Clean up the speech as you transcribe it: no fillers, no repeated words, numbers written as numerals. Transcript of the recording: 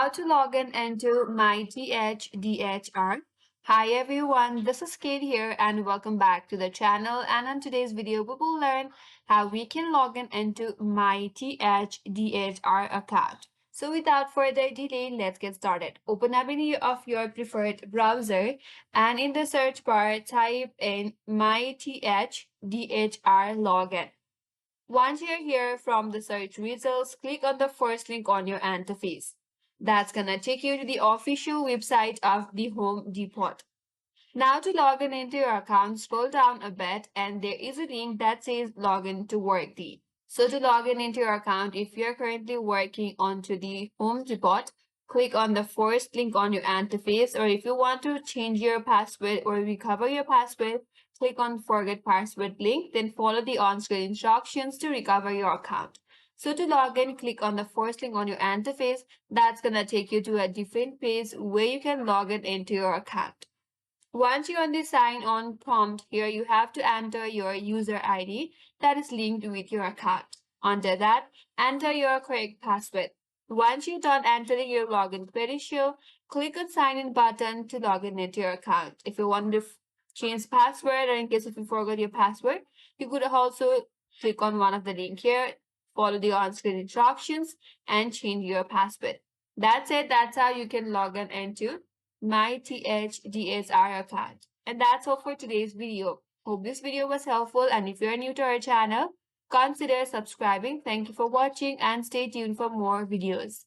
How to log in into Mythdhr DHR. Hi everyone, this is Kate here and welcome back to the channel, and on today's video we will learn how we can log in into Mythdhr DHR account. So without further delay, let's get started. Open up any of your preferred browser and in the search bar type in Mythdhr DHR login. Once you're here from the search results, click on the first link on your interface. That's gonna take you to the official website of the Home Depot. Now to log in into your account, scroll down a bit and there is a link that says login to Workday. So to log in into your account, if you're currently working onto the Home Depot, click on the first link on your interface, or if you want to change your password or recover your password, click on forget password link, then follow the on-screen instructions to recover your account. So to log in, click on the first link on your interface. That's gonna take you to a different page where you can log in into your account. Once you're on the sign on prompt here, you have to enter your user ID that is linked with your account. Under that, enter your correct password. Once you're done entering your login credential, click on sign in button to log in into your account. If you want to change password, or in case if you forgot your password, you could also click on one of the link here, follow the on-screen instructions and change your password. That's it. That's how you can log in into Mythdhr DHR account. And that's all for today's video. Hope this video was helpful, and if you're new to our channel, consider subscribing. Thank you for watching and stay tuned for more videos.